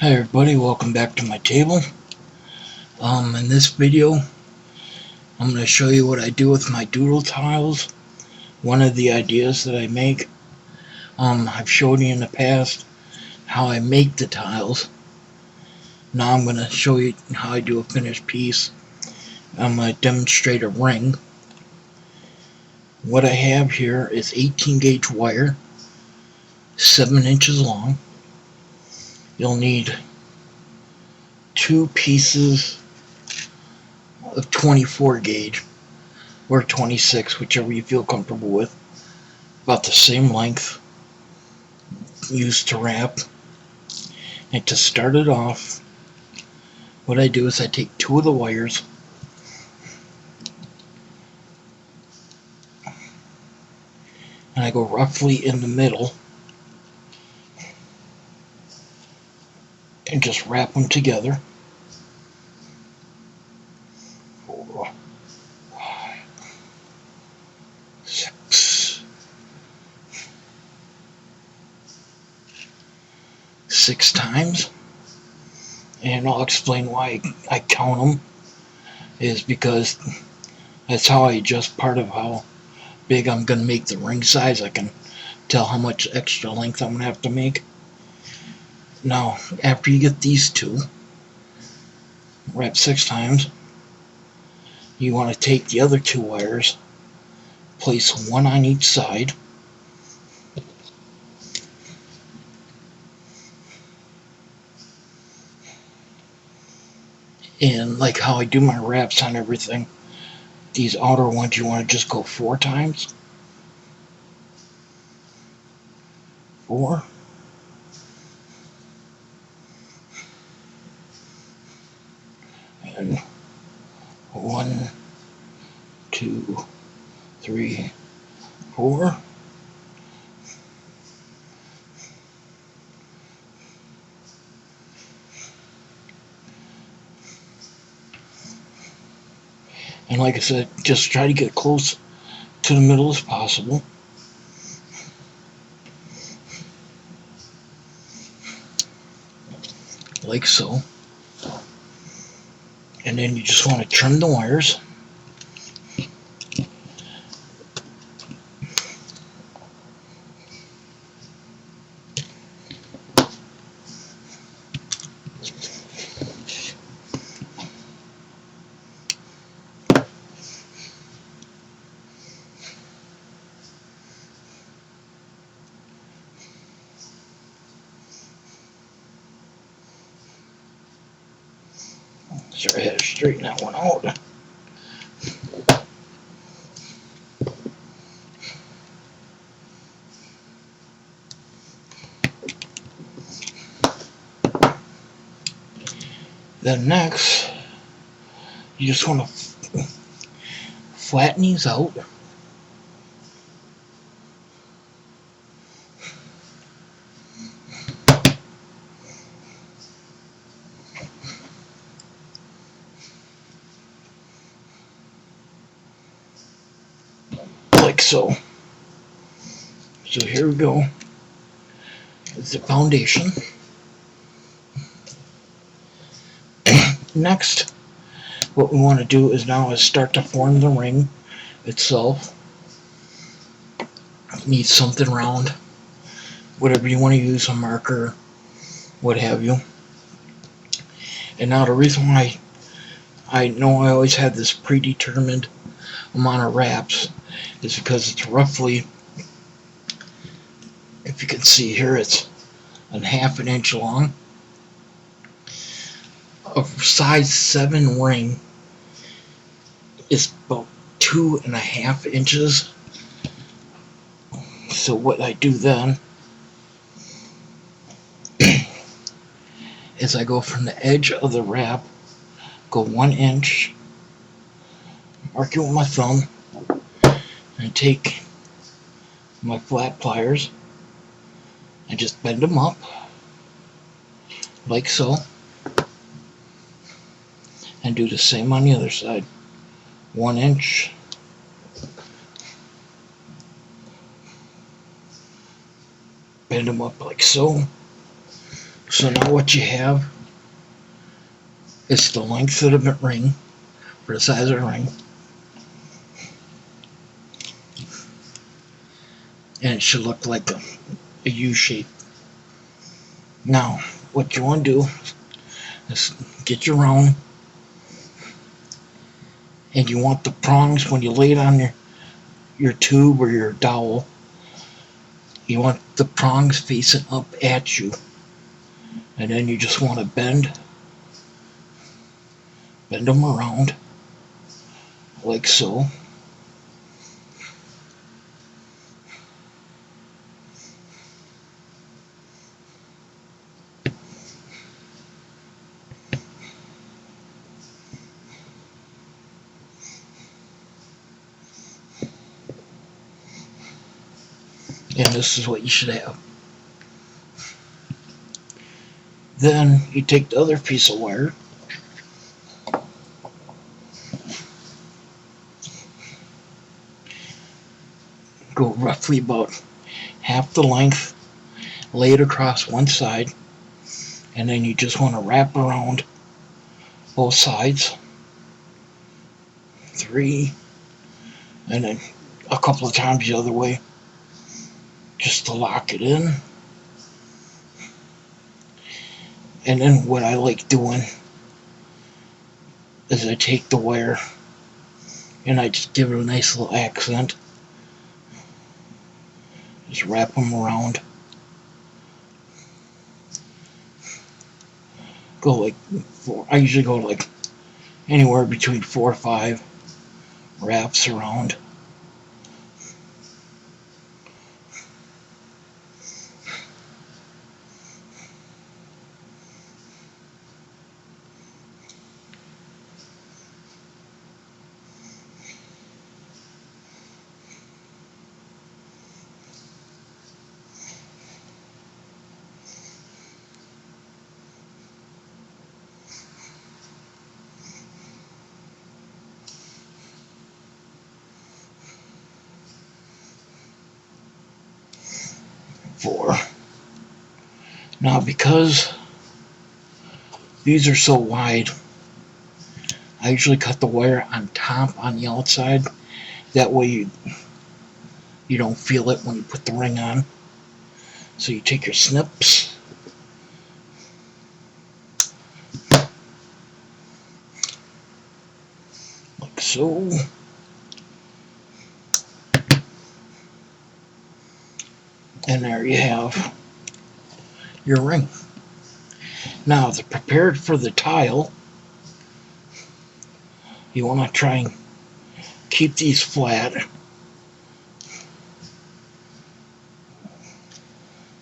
Hi everybody, welcome back to my table. In this video, I'm going to show you what I do with my Doodle tiles. One of the ideas that I make. I've showed you in the past how I make the tiles. Now I'm going to show you how I do a finished piece. I'm going to demonstrate a ring. What I have here is 18 gauge wire, 7 inches long. You'll need 2 pieces of 24 gauge or 26, whichever you feel comfortable with, about the same length, used to wrap. And to start it off, what I do is I take 2 of the wires and I go roughly in the middle and just wrap them together. 4, 5, 6, 6 times, and I'll explain why I count them. Is because that's how I adjust part of how big I'm going to make the ring size. I can tell how much extra length I'm going to have to make. Now, after you get these 2 wrap 6 times, you want to take the other 2 wires, place 1 on each side, and like how I do my wraps on everything, these outer ones you want to just go 4 times. 4. And 1, 2, 3, 4. And like I said, just try to get close to the middle as possible. Like so. And then you just want to trim the wires. Sorry, I had to straighten that one out. Then next, you just want to flatten these out. Like so. So here we go. It's the foundation. Next, what we want to do is start to form the ring itself. Need something round, whatever you want to use, a marker, what have you. And now the reason why I know I always had this predetermined amount of wraps is because it's roughly, if you can see here, it's a 1/2 inch long. A size 7 ring is about 2.5 inches. So what I do then is I go from the edge of the wrap, go 1 inch, mark it with my thumb, and take my flat pliers and just bend them up like so, and do the same on the other side. 1 inch, bend them up like so. So now what you have is the length of the ring for the size of the ring, and it should look like a U shape. Now what you want to do is get your round, and you want the prongs when you lay it on your tube or your dowel. You want the prongs facing up at you, and then you just want to bend them around like so. And this is what you should have. Then you take the other piece of wire, go roughly about half the length, lay it across one side, and then you just want to wrap around both sides. 3, and then a couple of times the other way, just to lock it in. And then what I like doing is I take the wire and I just give it a nice little accent. Just wrap them around. Go like 4. I usually go like anywhere between 4 or 5 wraps around. For now, because these are so wide, I usually cut the wire on top on the outside. That way you don't feel it when you put the ring on. So you take your snips, like so. And there you have your ring. Now, to prepare for the tile, you want to try and keep these flat.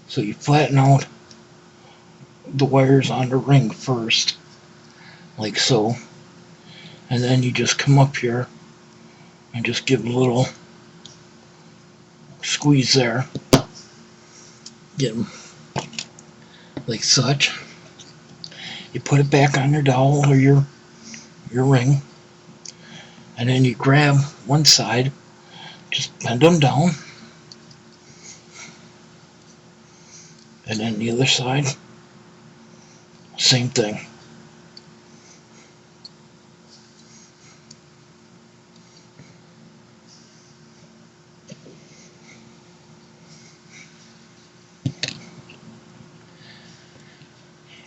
So you flatten out the wires on the ring first, like so. And then you just come up here and just give a little squeeze there. Get them like such. You put it back on your dowel or your ring, and then you grab one side, just bend them down, and then the other side, same thing.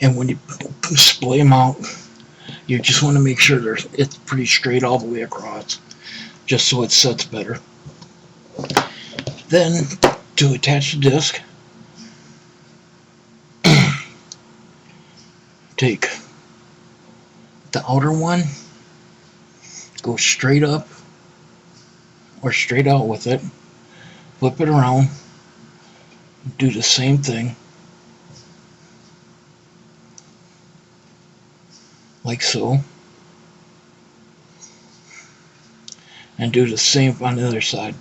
And when you splay them out, you just want to make sure it's pretty straight all the way across, just so it sets better. Then, to attach the disc, take the outer one, go straight up or straight out with it, flip it around, do the same thing, like so, and do the same on the other side.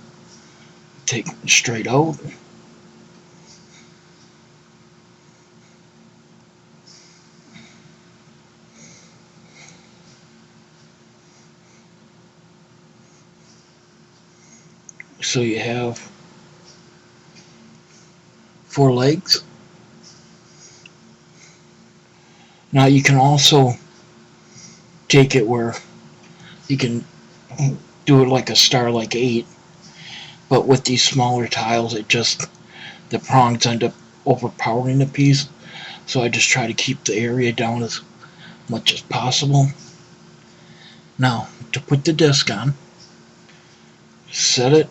Take it straight out, so you have 4 legs, Now you can also take it where you can do it like a star like 8, but with these smaller tiles the prongs end up overpowering the piece, so I just try to keep the area down as much as possible. Now to put the disc on, set it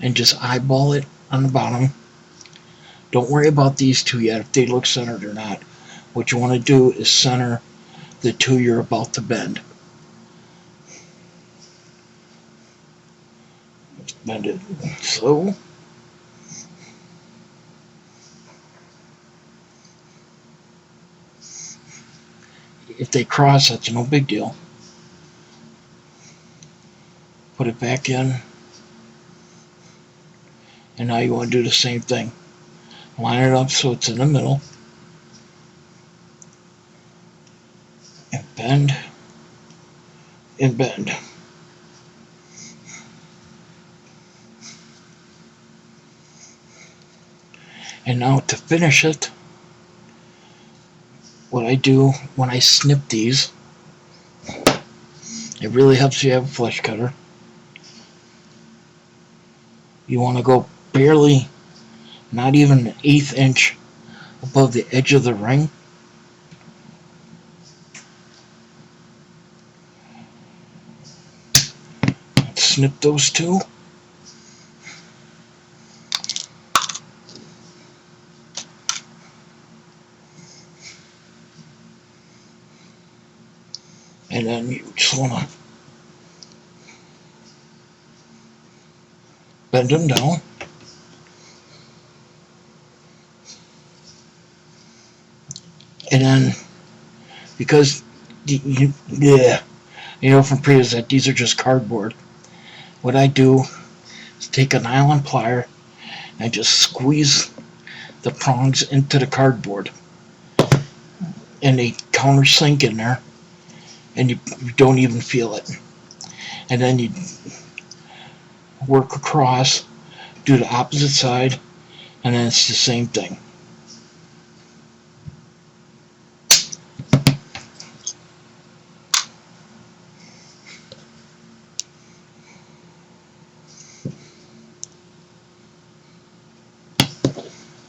and just eyeball it on the bottom. Don't worry about these two yet, if they look centered or not. What you want to do is center the two you're about to bend. Bend it slow. If they cross, that's no big deal. Put it back in. And now you want to do the same thing. Line it up so it's in the middle. And bend. And bend. And now to finish it, what I do when I snip these, it really helps you have a flush cutter. You want to go barely, not even an 1/8 inch above the edge of the ring. Snip those two. And then you just want to bend them down. And then, because you know from previous that these are just cardboard, what I do is take a nylon plier and just squeeze the prongs into the cardboard. And they countersink in there, and you don't even feel it. And then you work across, do the opposite side, and then it's the same thing.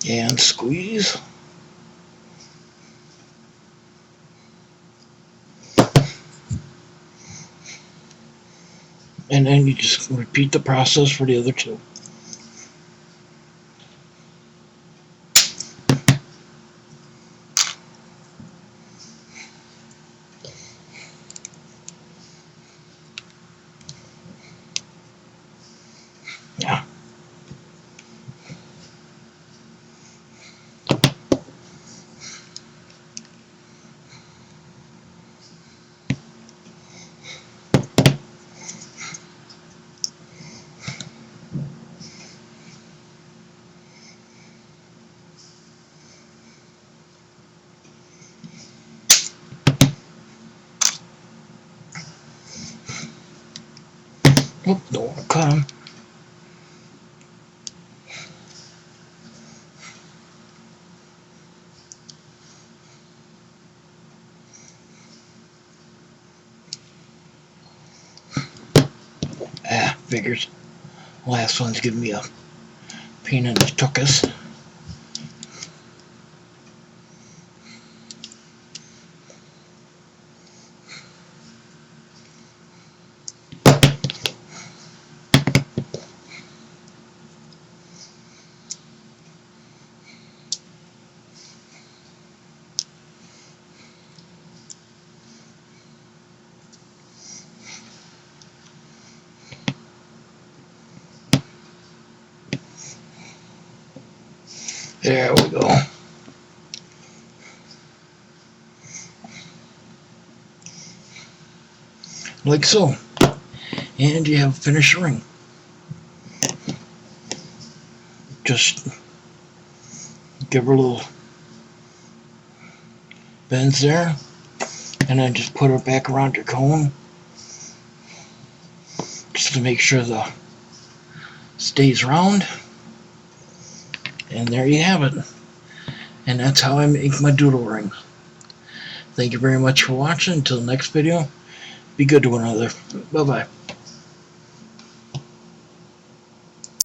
And squeeze. And then you just repeat the process for the other two. Yeah. Oop, don't want to cut them. Figures. Last one's giving me a pain in the tuchus. There we go. Like so. And you have a finished ring. Just give her a little bends there, and then just put her back around your cone just to make sure the stays round. And there you have it. And that's how I make my doodle rings. Thank you very much for watching. Until the next video, be good to one another. Bye bye.